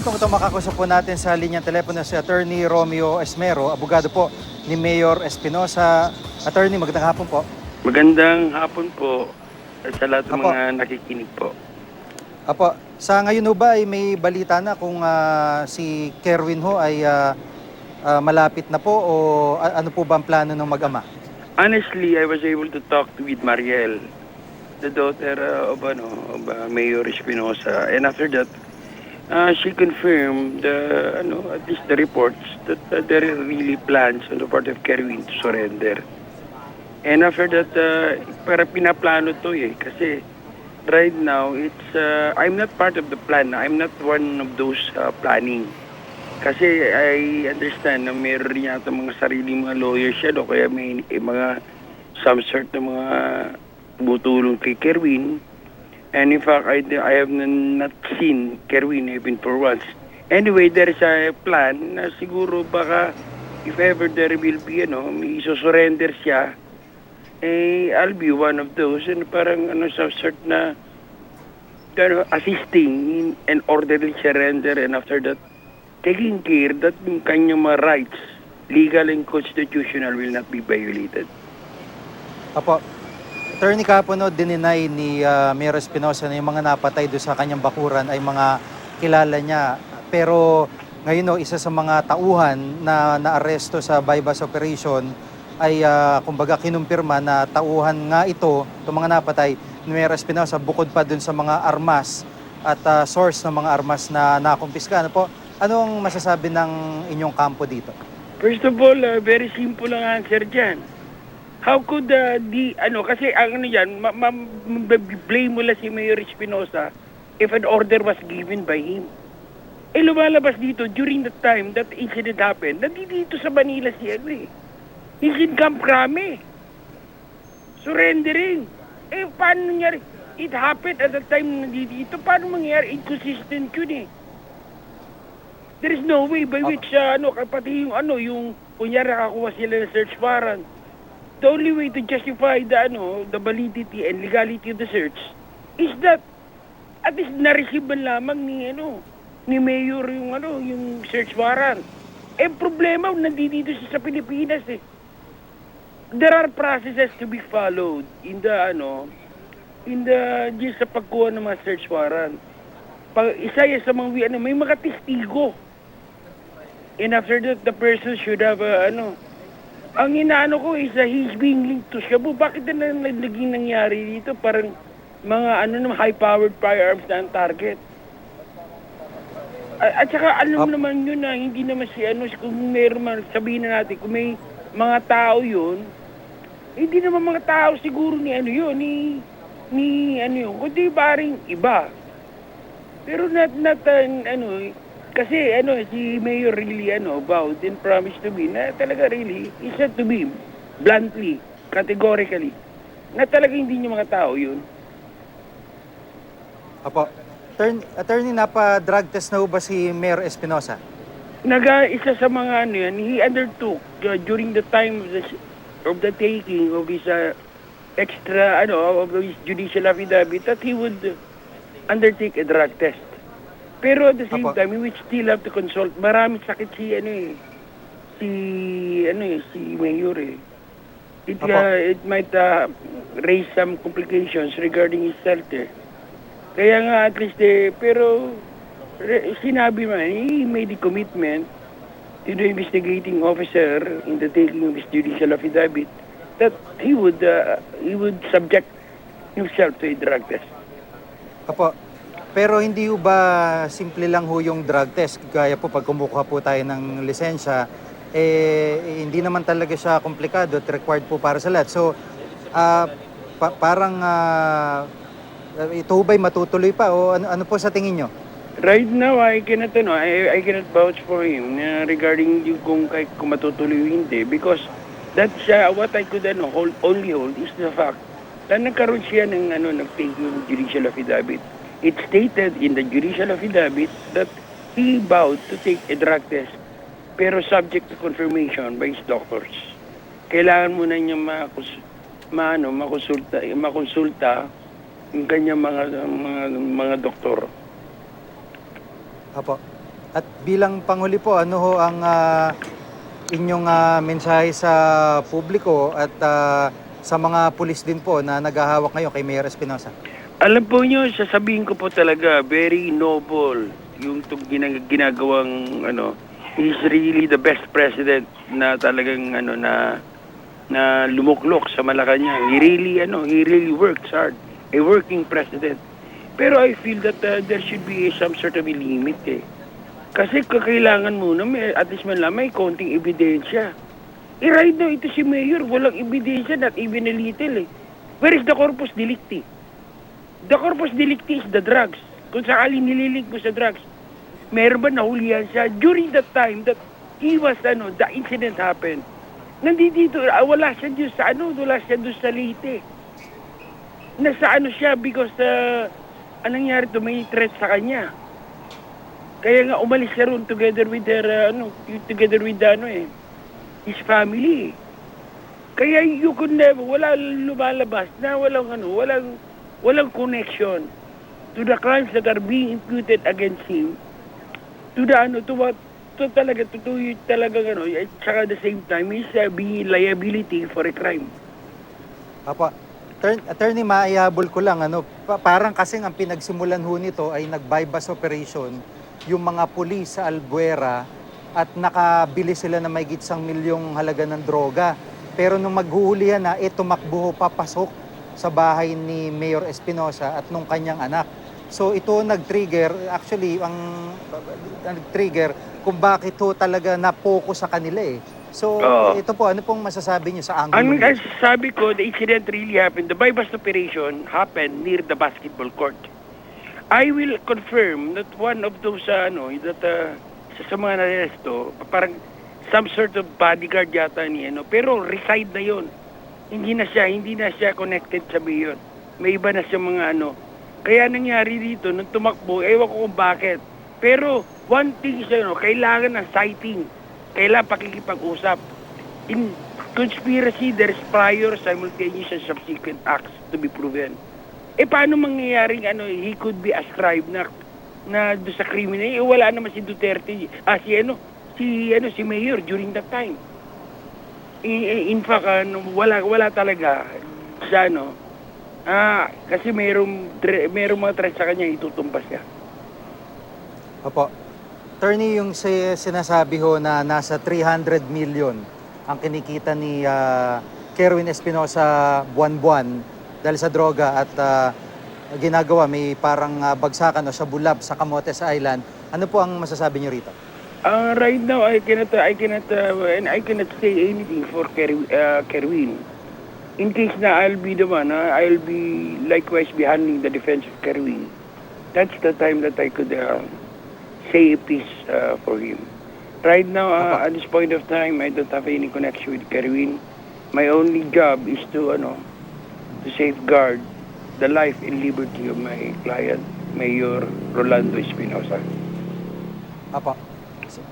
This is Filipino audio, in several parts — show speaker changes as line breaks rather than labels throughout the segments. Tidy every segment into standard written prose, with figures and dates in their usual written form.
Ito makakusap po natin sa linyang telepono si Attorney Romeo Esmero, abogado po ni Mayor Espinosa. Attorney, magandang hapon po.
Magandang hapon po sa lahat ng
Apo.
mga nakikinig po.
Apo, sa ngayon ho ba ay may balita na kung si Kerwin ho ay malapit na po o ano po ba ang plano ng mag-ama?
Honestly, I was able to talk with Mariel, the daughter of Mayor Espinosa, and after that, she confirmed at least the reports that there are really plans on the part of Kerwin to surrender. And after that, para pinaplano to kasi right now, I'm not part of the plan. I'm not one of those planning. Kasi I understand na meron rin yata mga sarili mga lawyers siya, kaya may mga some sort na mga butulong kay Kerwin. And in fact, I have not seen Kerwin even for once. Anyway, there is a plan na siguro baka if ever there will be, may surrender siya, I'll be one of those and parang some sort na assisting in an orderly surrender, and after that, taking care that yung kanyang mga rights, legal and constitutional, will not be violated.
Apo, Attorney, kahapon no, dininay ni Mayor Espinosa na yung mga napatay doon sa kanyang bakuran ay mga kilala niya. Pero ngayon no, isa sa mga tauhan na naaresto sa bypass operation ay kumbaga kinumpirma na tauhan nga ito, itong mga napatay ni Mayor Espinosa, bukod pa dun sa mga armas at source ng mga armas na nakumpiska. Ano po? Anong masasabi ng inyong kampo dito?
First of all, very simple ang answer dyan. How could kasi ang yan, blame mo lang si Mayor Espinosa if an order was given by him. Lumalabas dito during the time that incident happened, nandito sa Manila si He's in Camp Crame. Surrendering. Paano nangyari? It happened at the time na nandito. Paano mangyari? Inconsistent yun There is no way by which, pati yung kunyari nakakuha sila ng search warrant. The only way to justify the validity and legality of the search is that at least na-receive man lamang ni Mayor yung search warrant. Problema, nandito siya sa Pilipinas There are processes to be followed in the just sa pagkuha ng mga search warrant. Isa sa mga may mga testigo. And after that, the person should have ang inaano ko is he's being linked to Shabu. Bakit na naging nangyari dito? Parang mga high-powered firearms na ang target. At saka alam naman yun na hindi naman kung meron man, sabihin na natin, kung may mga tao yun, hindi naman mga tao siguro ni kundi baring iba. Pero kasi si Mayor really vowed and promised to be na talaga really, he said to be bluntly, categorically, na talaga hindi niya mga tao yun.
Apo, Attorney, napa-drug test na ba si Mayor Espinosa?
Isa sa mga he undertook during the time of the taking of his of his judicial affidavit that he would undertake a drug test. Pero at the same time, we would still have to consult. Maraming sakit si Mayor It might raise some complications regarding his health Kaya nga at least pero sinabi man, he made the commitment to the investigating officer in the taking of his judicial affidavit that he would subject himself to a drug test.
Apo, pero hindi ho ba simple lang ho yung drug test? Gaya po pag kumukuha po tayo ng lisensya, hindi naman talaga siya komplikado at required po para sa lahat. So, parang ito ba'y matutuloy pa o ano po sa tingin nyo?
Right now, I cannot vouch for him regarding kung matutuloy o hindi, because that's what I could only hold is the fact na nagkaroon siya ng nag-taking judicial affidavit. It stated in the judicial affidavit that he vowed to take a drug test pero subject to confirmation by his doctors. Kailangan muna niya makonsulta yung kanyang mga doktor.
Apo. At bilang panghuli po, ano ho ang inyong mensahe sa publiko at sa mga pulis din po na naghahawak ngayon kay Mayor Espinosa?
Alam po nyo, sasabihin ko po talaga, very noble yung ginagawang, he's really the best president na talagang, na lumuklok sa Malacanang. He really works hard. A working president. Pero I feel that there should be some sort of a limit eh. Kasi kailangan muna, at least man lang, may konting ebidensya. Right now, ito si Mayor, walang ebidensya, not even a little eh. Where is the corpus delicti? The corpus delicti is the drugs. Kung sakaling nililink mo sa drugs, meron ba nahulihan siya? During that time that he was, the incident happened, nandito, wala siya doon sa, wala siya doon sa Leyte. Nasa siya because, anong nangyari to, may threat sa kanya. Kaya nga umalis siya roon together with their, his family. Kaya you could never, wala lumalabas na walang connection to the crimes that are being imputed against him. To the, talaga, at saka at the same time, he's being liability for a crime.
Apo, Attorney, maihabol ko lang, parang kasing ang pinagsimulan ho nito ay nag-bypass operation yung mga pulis sa Albuera at nakabili sila na may gitsang milyong halaga ng droga. Pero nung maghuhulihan na, tumakbo ho papasok sa bahay ni Mayor Espinosa at nung kanyang anak. So ito nag-trigger, actually, nag-trigger kung bakit ho talaga na-focus sa kanila eh. So ito po, ano pong masasabi niyo sa angulo?
Ang sabi ko, the incident really happened, the bypass operation happened near the basketball court. I will confirm that one of those, sa mga naresto, parang some sort of bodyguard yata ni, pero reside na yon. Hindi na siya connected sa Mayor. May iba na siya mga, Kaya nangyari dito, nung tumakbo, ewan ko kung bakit. Pero, one thing is, kailangan ng sighting. Kailangan pakikipag-usap. In conspiracy, there is prior, simultaneous, and subsequent acts to be proven. Paano mangyayaring he could be ascribed na do sa criminal? Wala naman si Duterte, si Mayor during that time. In fact, wala talaga siya, kasi mayroong mga threats sa kanya, itutumpas niya.
Opo. Attorney, yung sinasabi ho na nasa 300 million ang kinikita ni Kerwin Espinosa buwan-buwan dahil sa droga at ginagawa, may parang bagsakan o sabulab sa Camotes Island. Ano po ang masasabi niyo rito?
Right now, I cannot say anything for Kerwin. In case na I'll be the one, I'll be likewise be handling the defense of Kerwin. That's the time that I could say a piece for him. Right now, at this point of time, I don't have any connection with Kerwin. My only job is to safeguard the life and liberty of my client, Mayor Rolando Espinosa.
Apo.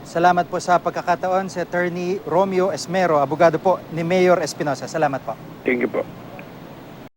Salamat po sa pagkakataon si Attorney Romeo Esmero, abogado po ni Mayor Espinosa. Salamat po.
Thank you po.